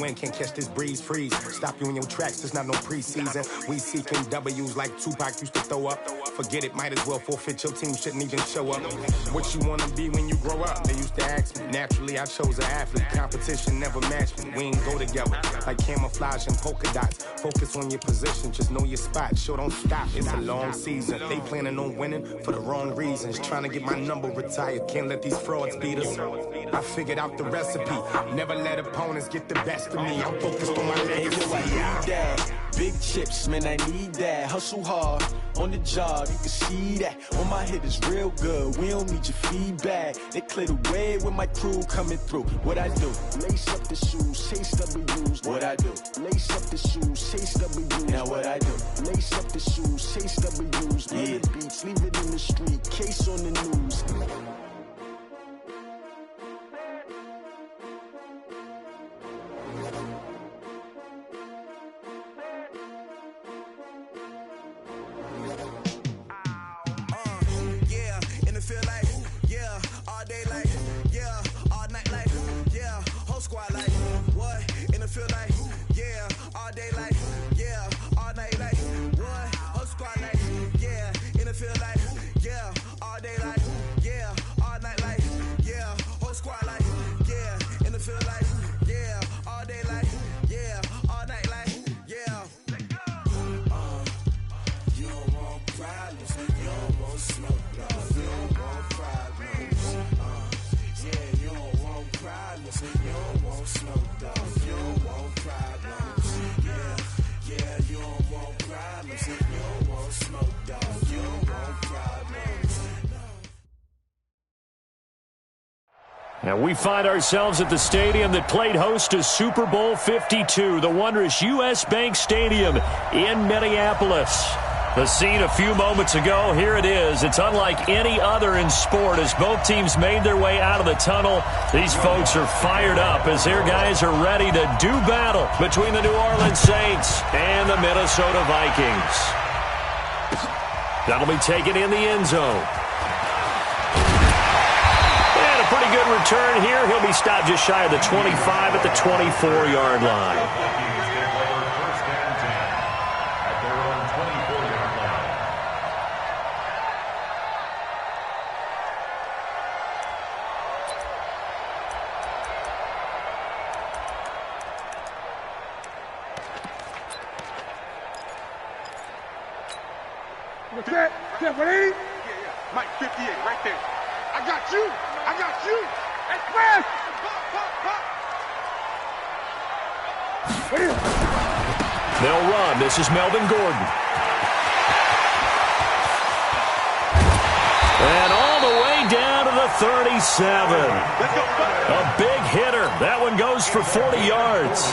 Wind can't catch this breeze, freeze. Stop you in your tracks, there's not no preseason. We seeking W's like Tupac used to throw up. Forget it, might as well forfeit, your team shouldn't even show up. What you wanna be when you grow up? They used to ask me. Naturally, I chose an athlete. Competition never matched me. We ain't go together like camouflage and polka dots. Focus on your position, just know your spot. Sure, don't stop, it's a long season. They planning on winning for the wrong reasons. Trying to get my number retired, can't let these frauds beat us. I figured out the recipe. Never let opponents get the best of me. I'm focused on my legacy. I need that. Big chips, man, I need that. Hustle hard on the job, you can see that. On my head is real good, we don't need your feedback. They clear the way with my crew coming through. What I do? Lace up the shoes, chase W's. What I do? Lace up the shoes, chase W's. Now what I do? Lace up the shoes, chase W's. Yeah. The beats, leave it in the street, case on the news. And we find ourselves at the stadium that played host to Super Bowl 52, the wondrous U.S. Bank Stadium in Minneapolis. The scene a few moments ago, here it is. It's unlike any other in sport as both teams made their way out of the tunnel. These folks are fired up as their guys are ready to do battle between the New Orleans Saints and the Minnesota Vikings. That'll be taken in the end zone. Pretty good return here. He'll be stopped just shy of the 25 at the 24-yard line. What's that? What's Mike 58, right there. I got you. I got you. Express. They'll run. This is Melvin Gordon. And all the way down to the 37. A big hitter. That one goes for 40 yards.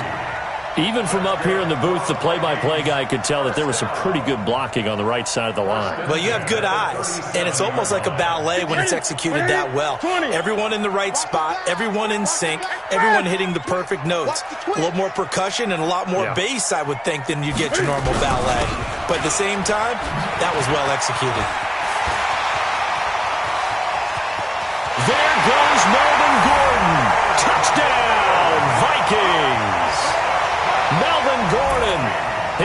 Even from up here in the booth, the play-by-play guy could tell that there was some pretty good blocking on the right side of the line. Well, you have good eyes, and it's almost like a ballet when it's executed that well. Everyone in the right spot, everyone in sync, everyone hitting the perfect notes. A little more percussion and a lot more bass, I would think, than you get your normal ballet. But at the same time, that was well executed. There goes Melvin Gordon. Touchdown, Vikings. Melvin Gordon,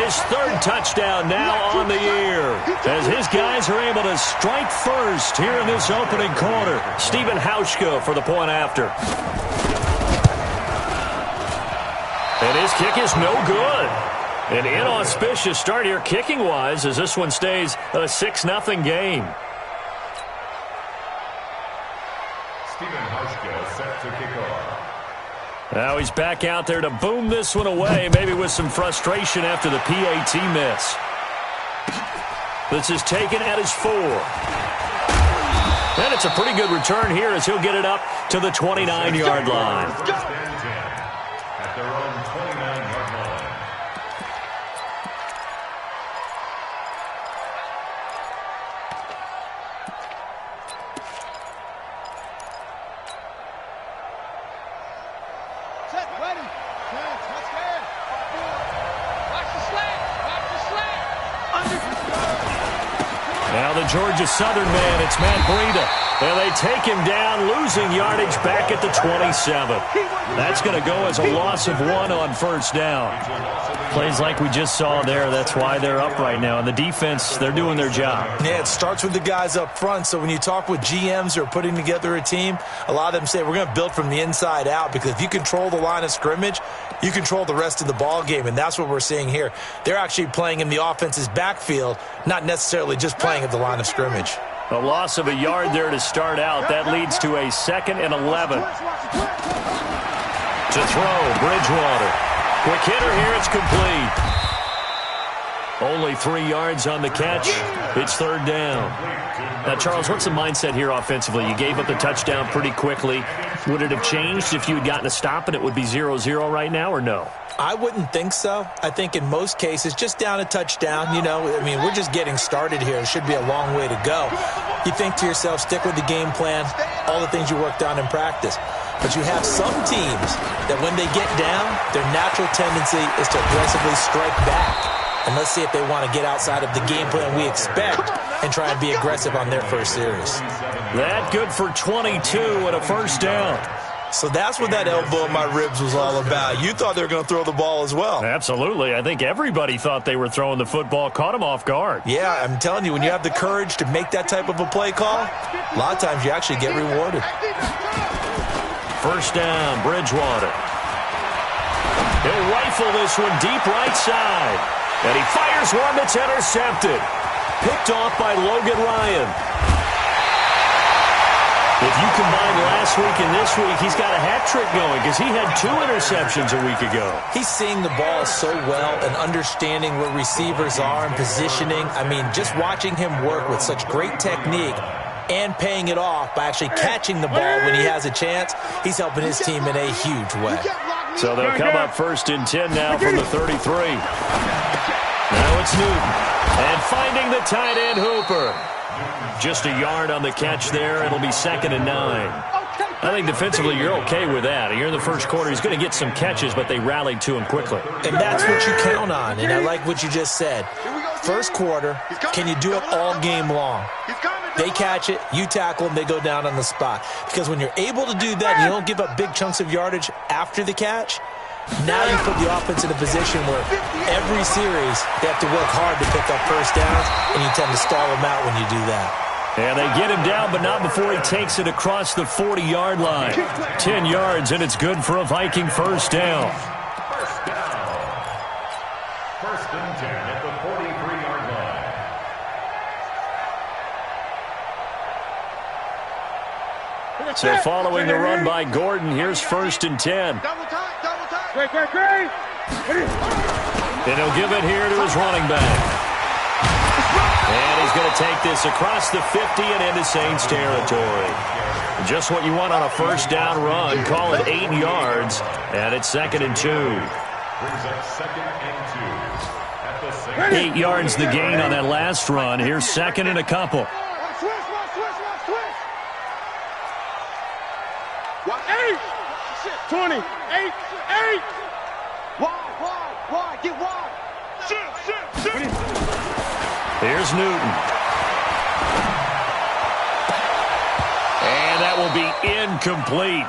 his third touchdown now on the year, as his guys are able to strike first here in this opening quarter. Stephen Hauschka for the point after. And his kick is no good. An inauspicious start here kicking-wise as this one stays a 6-0 game. Stephen Hauschka set to kick off. Now he's back out there to boom this one away, maybe with some frustration after the PAT miss. This is taken at his 4. And it's a pretty good return here as he'll get it up to the 29-yard line. At their own 29-yard line. Now the Georgia Southern man, it's Matt Breida. And they take him down, losing yardage back at the 27. That's going to go as a loss of 1 on first down. Plays like we just saw there. That's why they're up right now. And the defense, they're doing their job. Yeah, it starts with the guys up front. So when you talk with GMs who are putting together a team, a lot of them say we're going to build from the inside out, because if you control the line of scrimmage, you control the rest of the ball game, and that's what we're seeing here. They're actually playing in the offense's backfield, not necessarily just playing at the line of scrimmage. A loss of a yard there to start out. That leads to a 2nd and 11. To throw, Bridgewater. Quick hitter here, it's complete. Only 3 yards on the catch. It's third down. Now, Charles, what's the mindset here offensively? You gave up the touchdown pretty quickly. Would it have changed if you had gotten a stop and it would be 0-0 right now, or no? I wouldn't think so. I think in most cases, just down a touchdown, you know, I mean, we're just getting started here. It should be a long way to go. You think to yourself, stick with the game plan, all the things you worked on in practice. But you have some teams that when they get down, their natural tendency is to aggressively strike back. And let's see if they want to get outside of the game plan we expect and try and be aggressive on their first series. That good for 22 and a first down. So that's what that elbow in my ribs was all about. You thought they were going to throw the ball as well. Absolutely. I think everybody thought they were throwing the football, caught them off guard. Yeah, I'm telling you, when you have the courage to make that type of a play call, a lot of times you actually get rewarded. First down, Bridgewater. He'll rifle this one deep right side. And he fires one that's intercepted. Picked off by Logan Ryan. If you combine last week and this week, he's got a hat trick going because he had 2 interceptions a week ago. He's seeing the ball so well and understanding where receivers are and positioning. I mean, just watching him work with such great technique and paying it off by actually catching the ball when he has a chance, he's helping his team in a huge way. So they'll come up 1st and 10 now from the 33. Now it's Newton. And finding the tight end, Hooper. Just a yard on the catch there. It'll be 2nd and 9. I think defensively you're okay with that. Here in the first quarter, he's going to get some catches, but they rallied to him quickly. And that's what you count on, and I like what you just said. First quarter, can you do it all game long? They catch it, you tackle them, they go down on the spot. Because when you're able to do that, you don't give up big chunks of yardage after the catch, now you put the offense in a position where every series they have to work hard to pick up first downs, and you tend to stall them out when you do that. And they get him down, but not before he takes it across the 40-yard line. 10 yards, and it's good for a Viking first down. First and 10 at the 43-yard line. So following the run by Gordon, here's 1st and 10. Great. And he'll give it here to his running back. And he's going to take this across the 50 and into Saints territory. Just what you want on a first down run. Call it 8 yards, and it's 2nd and 2. Brings up 2nd and 2. 8 yards the gain on that last run. Here's 2nd and a couple. Switch. 20, 8. Wide, get wide. Shit. Here's Newton. And that will be incomplete.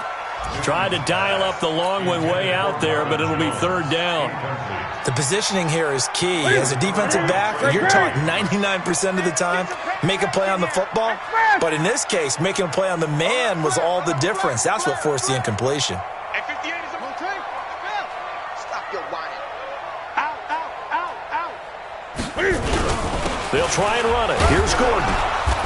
Tried to dial up the long one way out there, but it'll be 3rd down. The positioning here is key. As a defensive back, you're taught 99% of the time, make a play on the football. But in this case, making a play on the man was all the difference. That's what forced the incompletion. They'll try and run it. Here's Gordon.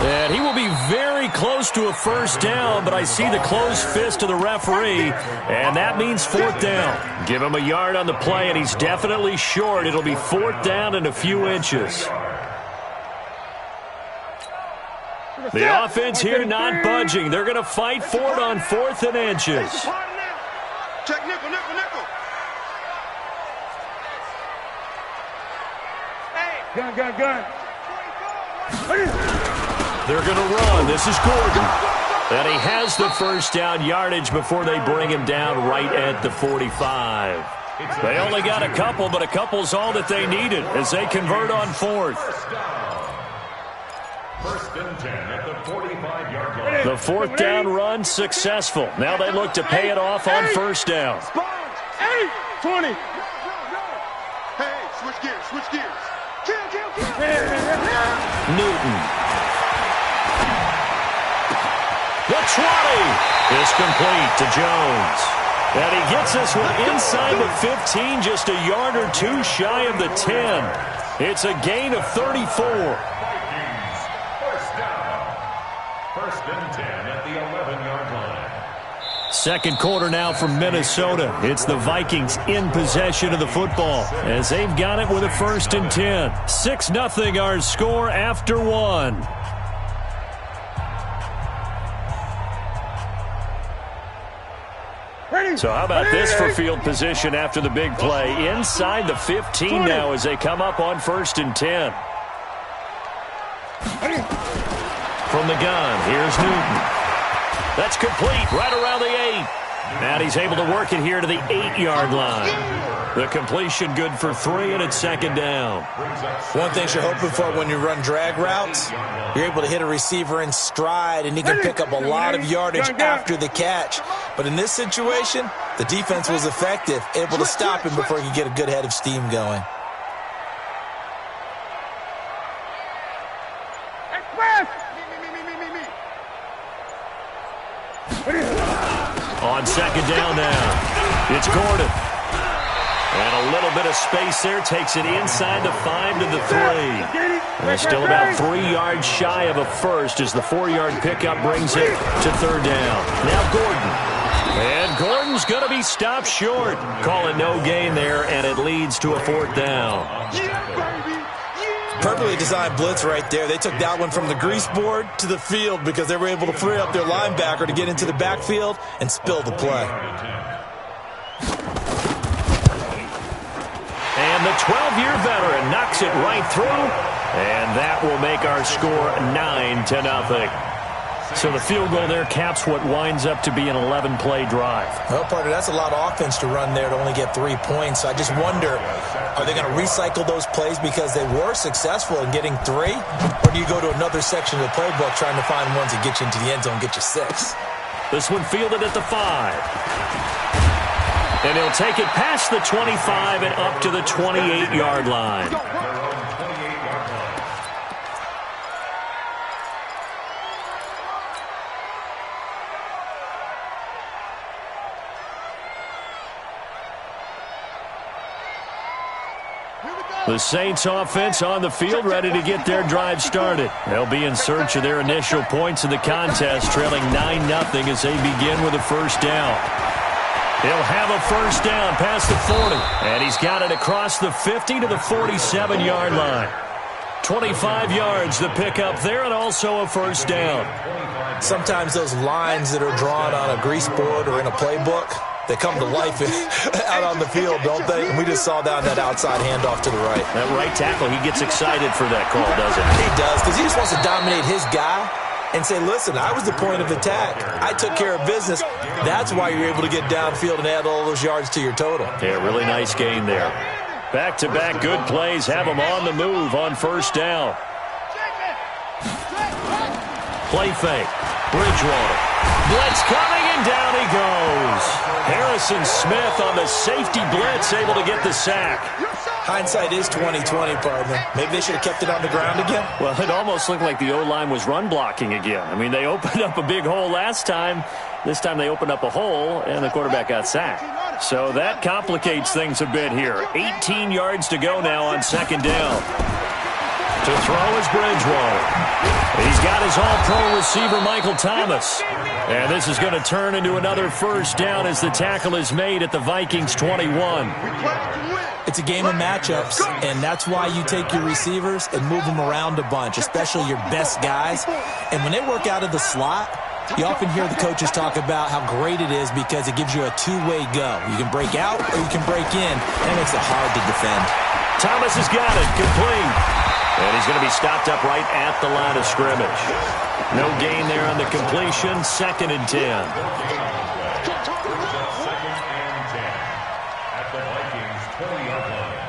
And he will be very close to a first down, but I see the closed fist of the referee, and that means 4th down. Give him a yard on the play, and he's definitely short. It'll be 4th down and a few inches. The offense here not budging. They're going to fight for it on 4th and inches. Check nickel. Gun. They're going to run. This is Gordon. And he has the first down yardage before they bring him down right at the 45. They only got a couple, but a couple's all that they needed as they convert on 4th. First and 10 at the 45-yard line. The fourth down run successful. Now they look to pay it off on first down. 20. Hey, switch gears, switch gears. Kill. Newton. The 20 is complete to Jones. And he gets this one inside the 15, just a yard or two shy of the 10. It's a gain of 34. Vikings, first down. First and 10 at the 11-yard line. Second quarter now from Minnesota. It's the Vikings in possession of the football as they've got it with a first and 10. 6-0 our score after one. So how about this for field position after the big play? Inside the 15 now as they come up on first and 10. From the gun, here's Newton. That's complete right around the 8. And he's able to work it here to the 8-yard line. The completion good for 3, and it's second down. One thing you're hoping for when you run drag routes, you're able to hit a receiver in stride, and he can pick up a lot of yardage after the catch. But in this situation, the defense was effective, able to stop him before he could get a good head of steam going. On second down now, it's Gordon. And a little bit of space there takes it inside the 5 to the 3. And still about 3 yards shy of a first as the 4-yard pickup brings it to third down. Now Gordon. And Gordon's going to be stopped short. Call it no gain there, and it leads to a fourth down. Perfectly designed blitz right there. They took that one from the grease board to the field because they were able to free up their linebacker to get into the backfield and spill the play. And the 12-year veteran knocks it right through, and that will make our score 9-0. So the field goal there caps what winds up to be an 11-play drive. Well, partner, that's a lot of offense to run there to only get 3 points. So I just wonder, are they going to recycle those plays because they were successful in getting 3? Or do you go to another section of the playbook trying to find ones that get you into the end zone and get you 6? This one fielded at the 5. And he'll take it past the 25 and up to the 28-yard line. The Saints offense on the field, ready to get their drive started. They'll be in search of their initial points in the contest, trailing 9-0 as they begin with a first down. He'll have a first down past the 40, and he's got it across the 50 to the 47-yard line. 25 yards the pickup there, and also a first down. Sometimes those lines that are drawn on a grease board or in a playbook, they come to life out on the field, don't they? And we just saw down that outside handoff to the right. That right tackle, he gets excited for that call, doesn't he? He does, because he just wants to dominate his guy and say, listen, I was the point of attack. I took care of business. That's why you're able to get downfield and add all those yards to your total. Yeah, really nice gain there. Back-to-back good plays have them on the move on first down. Play fake. Bridgewater. Blitz coming, and down he goes. Harrison Smith on the safety blitz, able to get the sack. Hindsight is 20/20, partner. Maybe they should have kept it on the ground again. Well, it almost looked like the O-line was run blocking again. I mean, they opened up a big hole last time. This time they opened up a hole, and the quarterback got sacked. So that complicates things a bit here. 18 yards to go now on second down. To throw is Bridgewater. He's got his all-pro receiver, Michael Thomas. And this is going to turn into another first down as the tackle is made at the Vikings 21. It's a game of matchups, and that's why you take your receivers and move them around a bunch, especially your best guys. And when they work out of the slot, you often hear the coaches talk about how great it is because it gives you a two-way go. You can break out or you can break in, and it makes it hard to defend. Thomas has got it, complete. And he's going to be stopped up right at the line of scrimmage. No gain there on the completion, 2nd and 10. Second and 10 at the Vikings 20-yard line.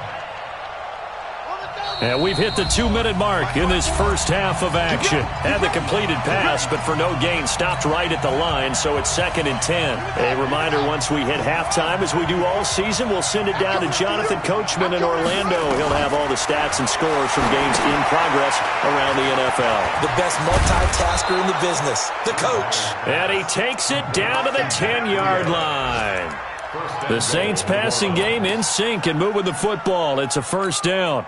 And we've hit the 2-minute mark in this first half of action. Had the completed pass, but for no gain, stopped right at the line, so it's 2nd and 10. A reminder, once we hit halftime, as we do all season, we'll send it down to Jonathan Coachman in Orlando. He'll have all the stats and scores from games in progress around the NFL. The best multitasker in the business, the coach. And he takes it down to the 10-yard line. The Saints passing game in sync and moving the football. It's a first down.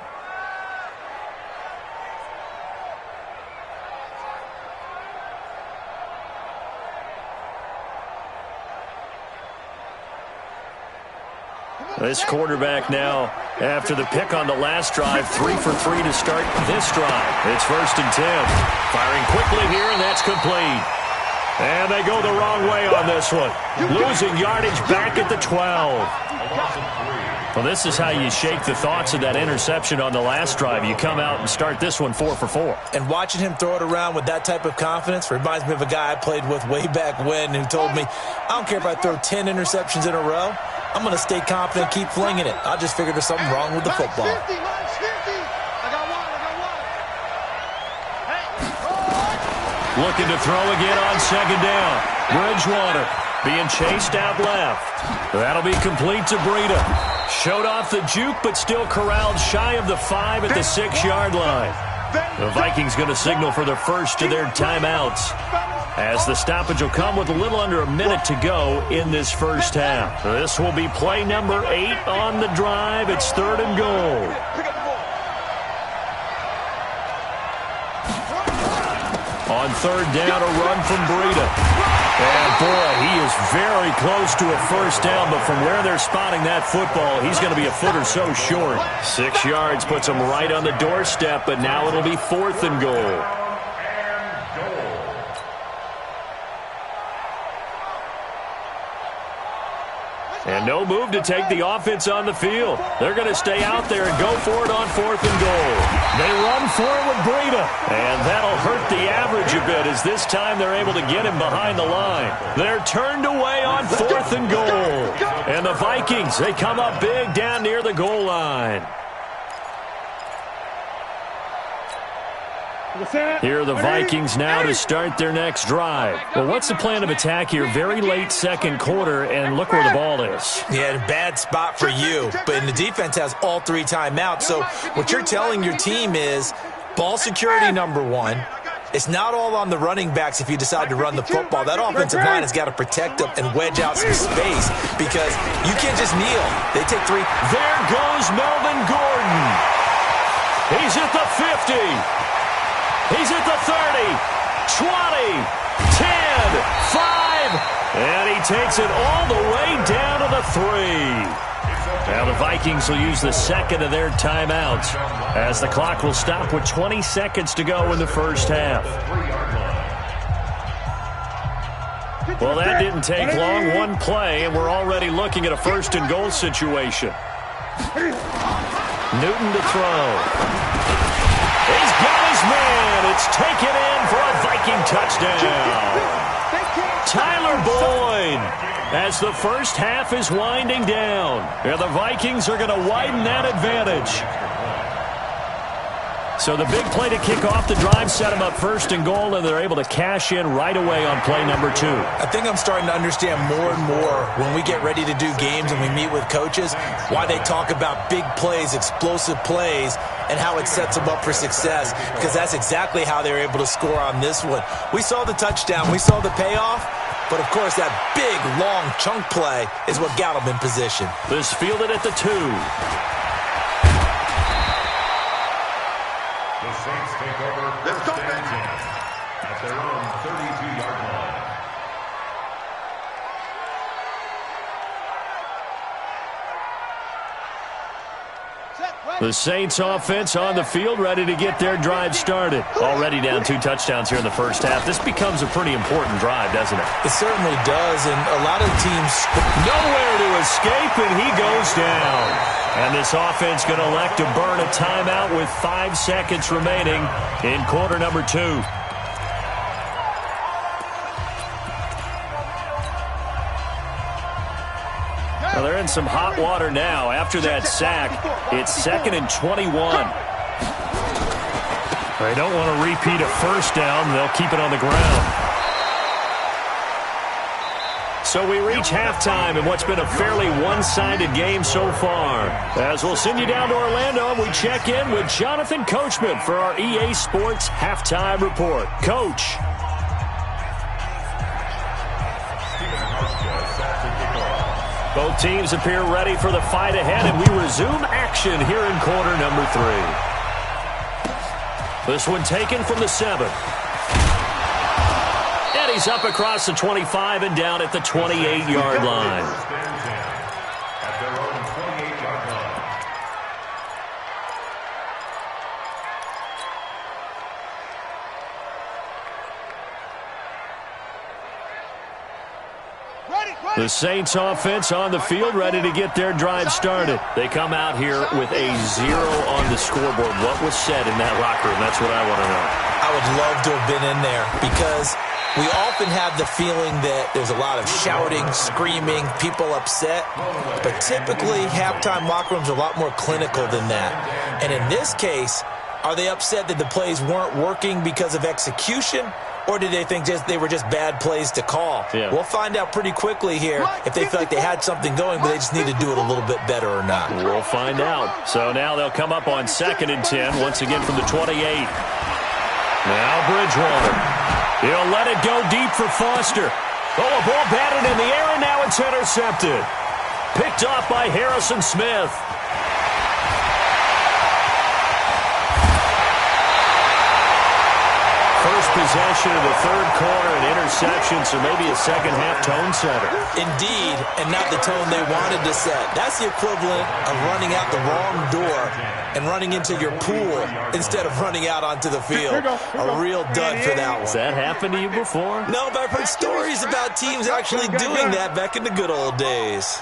This quarterback now, after the pick on the last drive, 3 for 3 to start this drive. It's 1st and 10. Firing quickly here, and that's complete. And they go the wrong way on this one. Losing yardage back at the 12. Well, this is how you shake the thoughts of that interception on the last drive. You come out and start this one 4 for 4. And watching him throw it around with that type of confidence reminds me of a guy I played with way back when who told me, I don't care if I throw 10 interceptions in a row. I'm going to stay confident, keep flinging it. I just figured there's something wrong with the football. Looking to throw again on 2nd down. Bridgewater being chased out left. That'll be complete to Breida. Showed off the juke, but still corralled shy of the 5 at the 6-yard line. The Vikings going to signal for the first of their timeouts, as the stoppage will come with a little under a minute to go in this first half. This will be play number 8 on the drive. It's 3rd and goal. On 3rd down, a run from Breida. And boy, he is very close to a first down, but from where they're spotting that football, he's going to be a foot or so short. 6 yards puts him right on the doorstep, but now it'll be 4th and goal. And no move to take the offense on the field. They're going to stay out there and go for it on 4th and goal. They run for it with Breida. And that'll hurt the average a bit, as this time they're able to get him behind the line. They're turned away on 4th and goal. And the Vikings, they come up big down near the goal line. Here are the Vikings now to start their next drive. Well, what's the plan of attack here? Very late 2nd quarter, and look where the ball is. Yeah, bad spot for you. But the defense has all 3 timeouts. So what you're telling your team is ball security number 1. It's not all on the running backs if you decide to run the football. That offensive line has got to protect them and wedge out some space, because you can't just kneel. They take 3. There goes Melvin Gordon. He's at the 50. He's at the 30, 20, 10, 5, and he takes it all the way down to the 3. Now the Vikings will use the 2nd of their timeouts, as the clock will stop with 20 seconds to go in the first half. Well, that didn't take long. One play, and we're already looking at a 1st and goal situation. Newton to throw. He's got his man. It's taken in for a Viking touchdown. Tyler Boyd, as the first half is winding down. And the Vikings are going to widen that advantage. So the big play to kick off the drive set them up 1st and goal, and they're able to cash in right away on play number 2. I think I'm starting to understand more and more when we get ready to do games and we meet with coaches, why they talk about big plays, explosive plays, and how it sets them up for success, because that's exactly how they were able to score on this one. We saw the touchdown. We saw the payoff. But, of course, that big, long chunk play is what got them in position. This fielded at the 2. The Saints take over 1st and 10 at their own 32-yard line. The Saints offense on the field, ready to get their drive started. Already down 2 touchdowns here in the first half. This becomes a pretty important drive, doesn't it? It certainly does, and a lot of teams... Nowhere to escape, and he goes down. And this offense going to elect to burn a timeout with 5 seconds remaining in quarter number 2. Well, they're in some hot water now. After that sack, it's 2nd and 21. They don't want to repeat a first down. They'll keep it on the ground. So we reach halftime in what's been a fairly one-sided game so far. As we'll send you down to Orlando, and we check in with Jonathan Coachman for our EA Sports Halftime Report. Coach. Both teams appear ready for the fight ahead, and we resume action here in quarter number 3. This one taken from the 7. And he's up across the 25 and down at the 28-yard line. At their own 28-yard line. The Saints offense on the field, ready to get their drive started. They come out here with a 0 on the scoreboard. What was said in that locker room? That's what I want to know. I would love to have been in there because we often have the feeling that there's a lot of shouting, screaming, people upset. But typically, halftime locker rooms are a lot more clinical than that. And in this case, are they upset that the plays weren't working because of execution? Or did they think they were just bad plays to call? Yeah. We'll find out pretty quickly here if they feel like they had something going, but they just need to do it a little bit better or not. We'll find out. So now they'll come up on 2nd and 10, once again from the 28. Now Bridgewater. He'll let it go deep for Foster. Oh, a ball batted in the air, and now it's intercepted. Picked off by Harrison Smith. First possession of the 3rd quarter, an interception, so maybe a second-half tone setter. Indeed, and not the tone they wanted to set. That's the equivalent of running out the wrong door and running into your pool instead of running out onto the field. A real dud for that one. Has that happened to you before? No, but I've heard stories about teams actually doing that back in the good old days.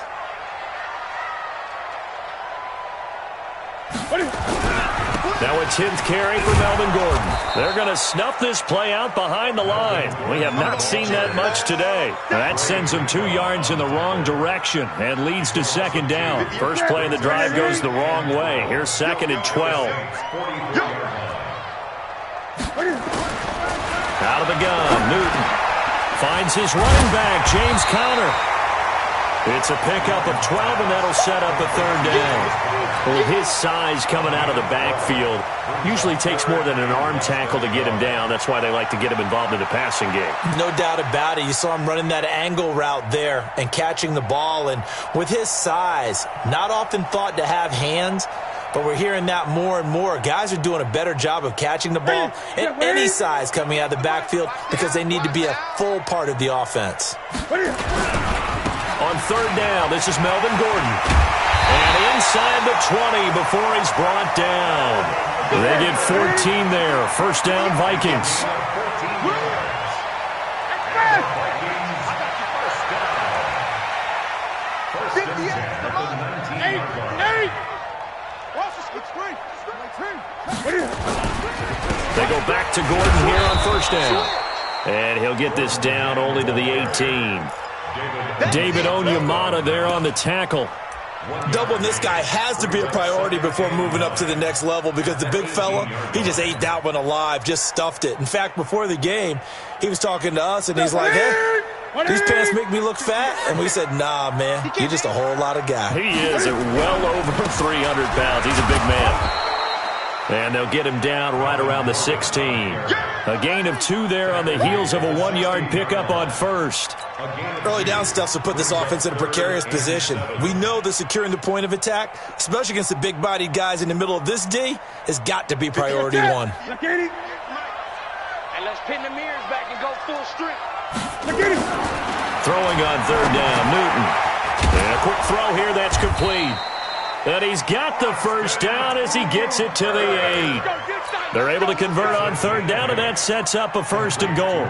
Now a 10th carry for Melvin Gordon. They're going to snuff this play out behind the line. We have not seen that much today. That sends them 2 yards in the wrong direction and leads to 2nd down. First play of the drive goes the wrong way. Here's 2nd and 12. Out of the gun, Newton finds his running back, James Conner. It's a pickup of 12, and that'll set up a 3rd down. With his size coming out of the backfield, usually takes more than an arm tackle to get him down. That's why they like to get him involved in the passing game. No doubt about it. You saw him running that angle route there and catching the ball. And with his size, not often thought to have hands, but we're hearing that more and more. Guys are doing a better job of catching the ball at any size coming out of the backfield because they need to be a full part of the offense. On 3rd down, this is Melvin Gordon. And inside the 20 before he's brought down. They get 14 there. First down, Vikings. They go back to Gordon here on 1st down. And he'll get this down only to the 18. David Onyemata there on the tackle. Doubling this guy has to be a priority before moving up to the next level because the big fella, he just ate that one alive, just stuffed it. In fact, before the game, he was talking to us, and he's like, hey, these pants make me look fat. And we said, nah, man, you're just a whole lot of guy. He is at well over 300 pounds. He's a big man. And they'll get him down right around the 16. A gain of 2 there on the heels of a 1-yard pickup on 1st. Early down stuff to put this offense in a precarious position. We know that securing the point of attack, especially against the big-bodied guys in the middle of this D, has got to be priority 1. And let's pin the mirrors back and go full strength. Throwing on 3rd down, Newton. And a quick throw here, that's complete. And he's got the first down as he gets it to the 8. They're able to convert on 3rd down, and that sets up a 1st and goal.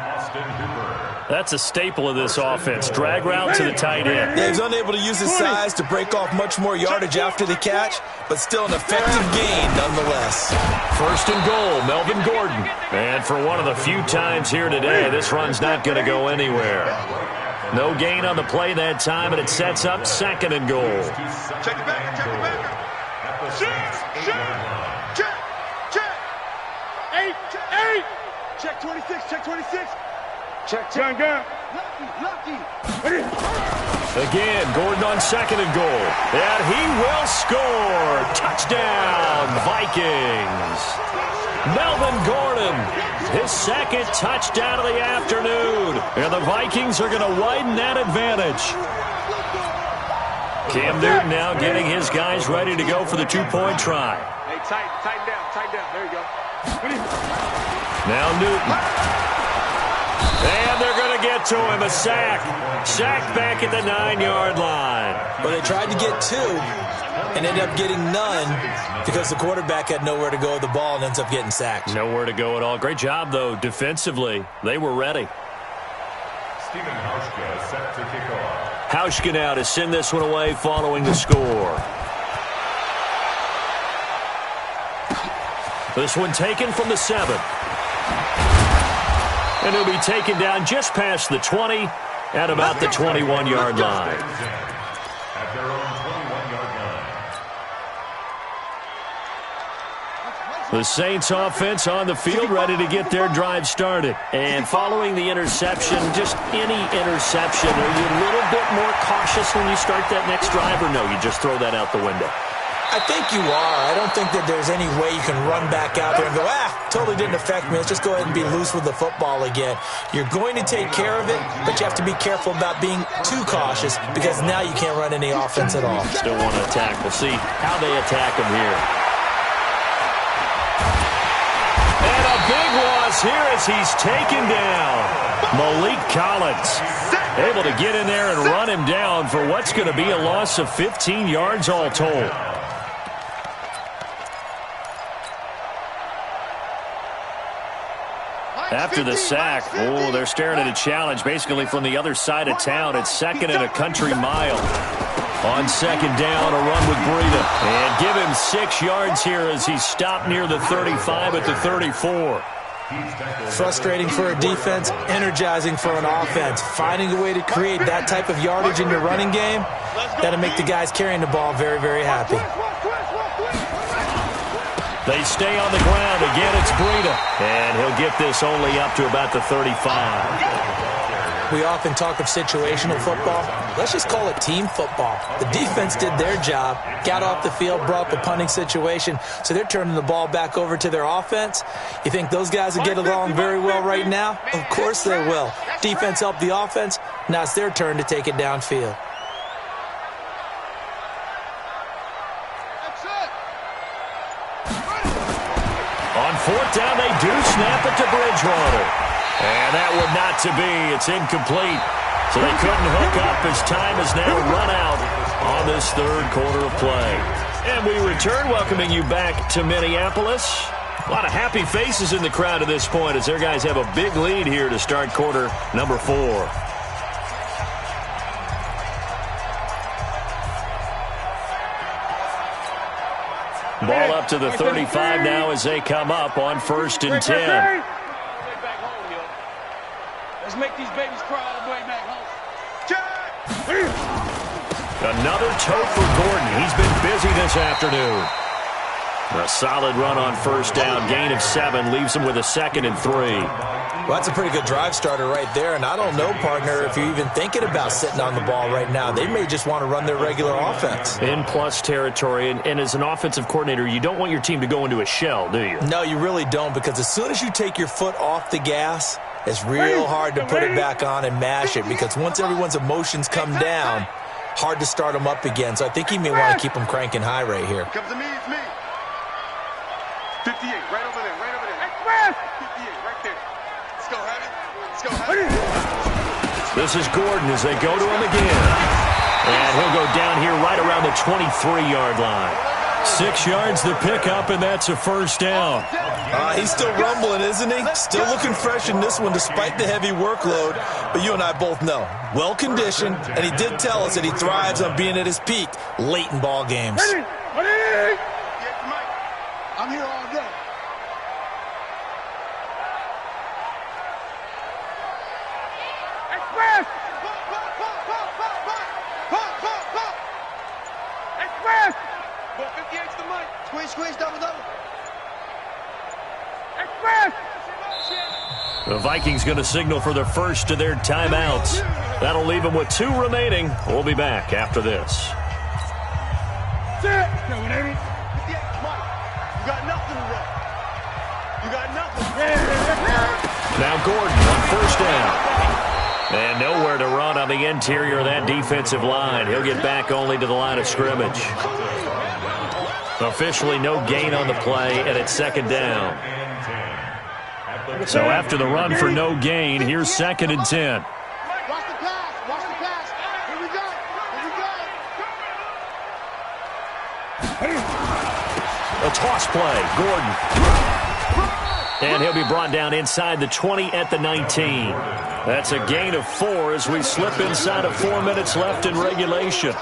That's a staple of this offense. Drag route to the tight end. Yeah, he's unable to use his size to break off much more yardage after the catch, but still an effective gain nonetheless. 1st and goal, Melvin Gordon. And for one of the few times here today, this run's not going to go anywhere. No gain on the play that time, and it sets up 2nd and goal. Check it back, check it back. 8. Check 26, check 26. Check. Gun. Lucky. Again, Gordon on 2nd and goal. And he will score. Touchdown, Vikings. Melvin Gordon, his 2nd touchdown of the afternoon. And the Vikings are going to widen that advantage. Cam Newton now getting his guys ready to go for the 2-point try. Hey, tighten down. There you go. Now Newton. And they're going to get to him. A sack. Sack back at the 9-yard line. Well, they tried to get 2 and ended up getting none because the quarterback had nowhere to go with the ball and ends up getting sacked. Nowhere to go at all. Great job, though, defensively. They were ready. Steven Hauschka set to kick off. Hauschka now to send this one away following the score. This one taken from the 7. And he'll be taken down just past the 20 at about the 21-yard line. At their own 21-yard line. The Saints offense on the field ready to get their drive started. And following the interception, just any interception, are you a little bit more cautious when you start that next drive, or no, you just throw that out the window? I think you are. I don't think that there's any way you can run back out there and go, totally didn't affect me. Let's just go ahead and be loose with the football again. You're going to take care of it, but you have to be careful about being too cautious because now you can't run any offense at all. Still want to attack. We'll see how they attack him here. And a big loss here as he's taken down. Malik Collins able to get in there and run him down for what's going to be a loss of 15 yards all told. After the sack, they're staring at a challenge basically from the other side of town. It's 2nd and a country mile. On 2nd down, a run with Breida. And give him 6 yards here as he's stopped near the 35 at the 34. Frustrating for a defense, energizing for an offense. Finding a way to create that type of yardage in your running game, that'll make the guys carrying the ball very, very happy. They stay on the ground. Again, it's Breida. And he'll get this only up to about the 35. We often talk of situational football. Let's just call it team football. The defense did their job, got off the field, brought up a punting situation, so they're turning the ball back over to their offense. You think those guys will get along very well right now? Of course they will. Defense helped the offense. Now it's their turn to take it downfield. On 4th down, they do snap it to Bridgewater. And that would not to be. It's incomplete. So they couldn't hook up as time has now run out on this 3rd quarter of play. And we return, welcoming you back to Minneapolis. A lot of happy faces in the crowd at this point as their guys have a big lead here to start quarter number 4. Ball up to the 35 now as they come up on 1st and 10. Let's make these babies cry all the way back home. Another toe for Gordon. He's been busy this afternoon. A solid run on 1st down. Gain of 7 leaves him with a 2nd and 3. Well, that's a pretty good drive starter right there. And I don't know, partner, if you're even thinking about sitting on the ball right now. They may just want to run their regular offense. In plus territory. And as an offensive coordinator, you don't want your team to go into a shell, do you? No, you really don't, because as soon as you take your foot off the gas, it's real hard to put it back on and mash it, because once everyone's emotions come down, hard to start them up again. So I think he may want to keep them cranking high right here. Comes to me, it's me. 58, right over there, right over there. Express! 58, right there. Let's go, Harry. Let's go, Harry. This is Gordon as they go to him again. And he'll go down here right around the 23-yard line. 6 yards the pickup, and that's a 1st down. He's still rumbling, isn't he? Still looking fresh in this one despite the heavy workload. But you and I both know, well-conditioned, and he did tell us that he thrives on being at his peak late in ball games. Ready? I'm here all day. Express! Express! 58's the mic. Squeeze, double. Express! The Vikings going to signal for the first of their timeouts. That'll leave them with 2 remaining. We'll be back after this. You got nothing to run. You got nothing. Now Gordon on first down. And nowhere to run on the interior of that defensive line. He'll get back only to the line of scrimmage. Officially no gain on the play, and it's second down. So after the run for no gain, here's 2nd and 10. Watch the pass. Watch the pass. Here we go. Here we go. A toss play. Gordon. And he'll be brought down inside the 20 at the 19. That's a gain of 4 as we slip inside of 4 minutes left in regulation.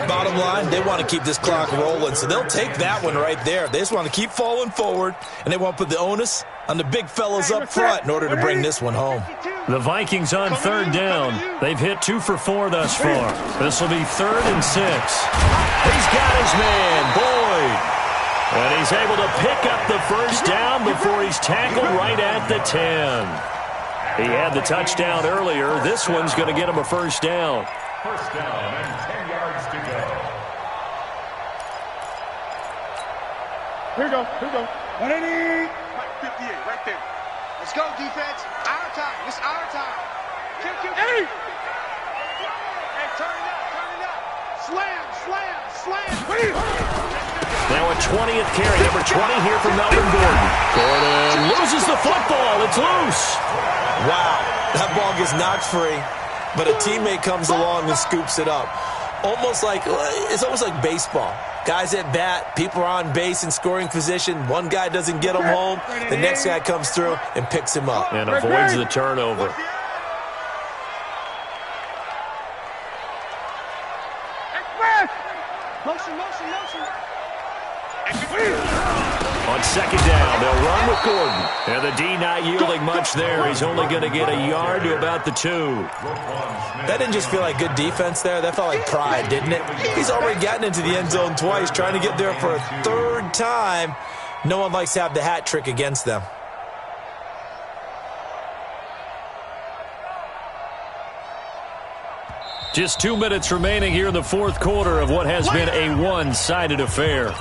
Bottom line, they want to keep this clock rolling, so they'll take that one right there. They just want to keep falling forward, and they want to put the onus on the big fellas up front in order to bring this one home. The Vikings on 3rd down. They've hit 2 for 4 thus far. This will be 3rd and 6. He's got his man, Boyd. And he's able to pick up the first down before he's tackled right at the 10. He had the touchdown earlier. This one's going to get him a first down. First down and 10 yards to go. Here we go. 180. 58, right there. Let's go, defense. Our time. It's our time. Hey! Hey, turn it up. Slam. Now a 20th carry, number 20 here for Melvin Gordon. Gordon loses the football. It's loose. Wow, that ball gets knocked free, but a teammate comes along and scoops it up. It's almost like baseball. Guys at bat, people are on base in scoring position. One guy doesn't get him home. The next guy comes through and picks him up. And avoids the turnover. Motion. On 2nd down, they'll run with Gordon. And the D not yielding much there. He's only going to get a yard to about the 2. That didn't just feel like good defense there. That felt like pride, didn't it? He's already gotten into the end zone twice, trying to get there for a 3rd time. No one likes to have the hat trick against them. Just 2 minutes remaining here in the 4th quarter of what has been a one-sided affair.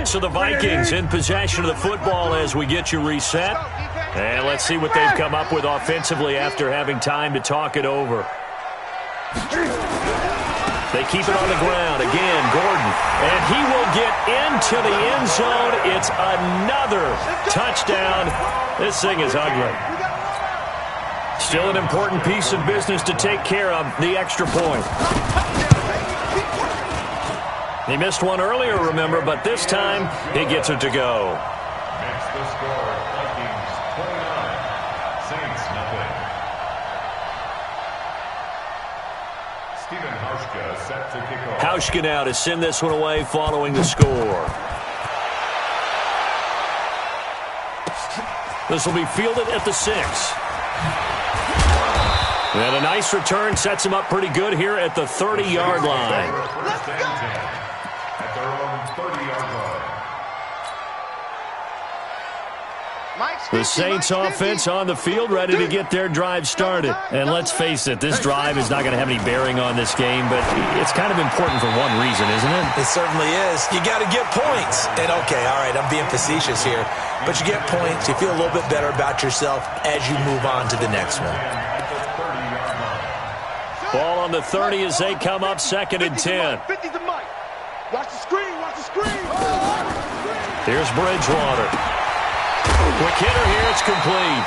So the Vikings in possession of the football as we get you reset. And let's see what they've come up with offensively after having time to talk it over. They keep it on the ground. Again, Gordon. And he will get into the end zone. It's another touchdown. This thing is ugly. Still an important piece of business to take care of, the extra point. He missed one earlier, remember, but this time he gets it to go. Makes the score Vikings 29, Saints nothing. Stephen Hauschka set to kick off. Hauschka now to send this one away following the score. This will be fielded at the 6. And a nice return sets him up pretty good here at the 30-yard line. First and 10 at their own 30-yard line. The Saints offense on the field, ready to get their drive started. And let's face it, this drive is not going to have any bearing on this game, but it's kind of important for one reason, isn't it? It certainly is. You got to get points. And okay, all right, I'm being facetious here, but you get points, you feel a little bit better about yourself as you move on to the next one. Ball on the 30 as they come up, 2nd and 10. 50 to Mike. Watch the screen. Here's Bridgewater. Quick hitter here, it's complete.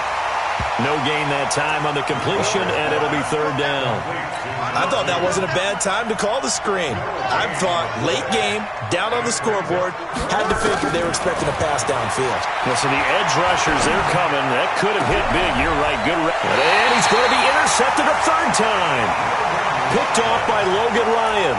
No gain that time on the completion, and it'll be 3rd down. I thought that wasn't a bad time to call the screen. I thought late game, down on the scoreboard, had to figure they were expecting a pass downfield. Listen, the edge rushers, they're coming. That could have hit big. You're right. Good. And he's going to be intercepted a 3rd time. Picked off by Logan Ryan.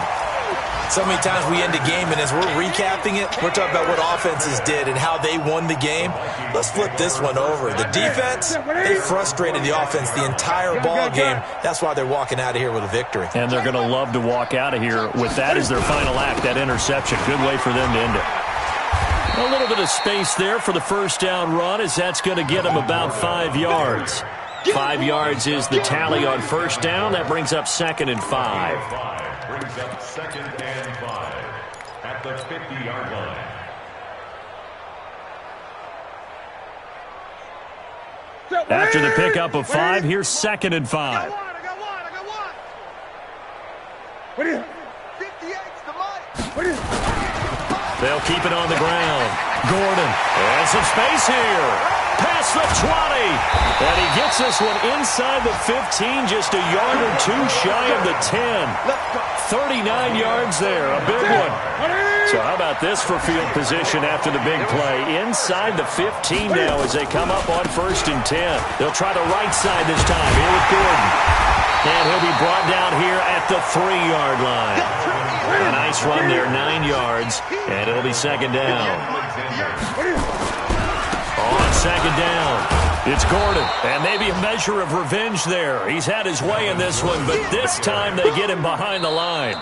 So many times we end a game, and as we're recapping it, we're talking about what offenses did and how they won the game. Let's flip this one over. The defense, they frustrated the offense the entire ball game. That's why they're walking out of here with a victory. And they're going to love to walk out of here with that as their final act, that interception. Good way for them to end it. A little bit of space there for the first down run, as that's going to get them about 5 yards. 5 yards is the tally on first down. That brings up 2nd and 5. Brings up 2nd and 5 at the 50-yard line. After the pickup of 5, here's 2nd and 5. I got one. What is it? 58's the money. They'll keep it on the ground. Gordon, and some space here. Past the 20. And he gets this one inside the 15, just a yard or two shy of the 10. 39 yards there, a big one. So how about this for field position after the big play? Inside the 15 now as they come up on 1st and 10. They'll try the right side this time. Here with Gordon. And he'll be brought down here at the 3-yard line. A nice run there, 9 yards, and it'll be 2nd down. On 2nd down, it's Gordon, and maybe a measure of revenge there. He's had his way in this one, but this time they get him behind the line.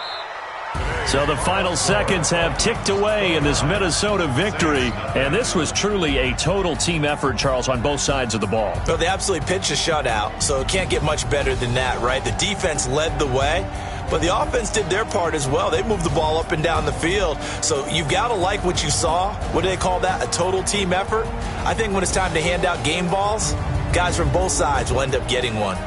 So the final seconds have ticked away in this Minnesota victory, and this was truly a total team effort, Charles, on both sides of the ball. Well, they absolutely pitched a shutout, so it can't get much better than that, right? The defense led the way, but the offense did their part as well. They moved the ball up and down the field, so you've got to like what you saw. What do they call that? A total team effort? I think when it's time to hand out game balls, guys from both sides will end up getting one.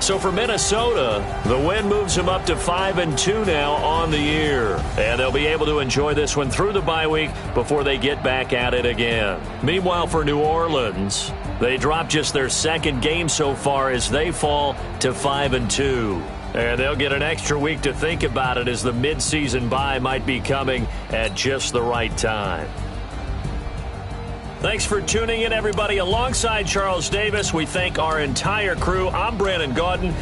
So for Minnesota, the win moves them up to 5-2 now on the year. And they'll be able to enjoy this one through the bye week before they get back at it again. Meanwhile, for New Orleans, they dropped just their 2nd game so far as they fall to 5-2. And they'll get an extra week to think about it as the midseason bye might be coming at just the right time. Thanks for tuning in, everybody. Alongside Charles Davis, we thank our entire crew. I'm Brandon Gaudin.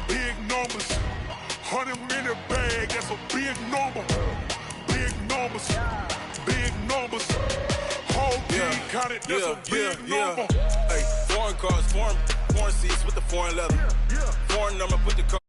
Big numbers. 100 in the bag, that's a big number. Big numbers. Whole team counted, that's a big number. Hey, foreign cars, foreign seats with the foreign leather. Foreign number, put the car.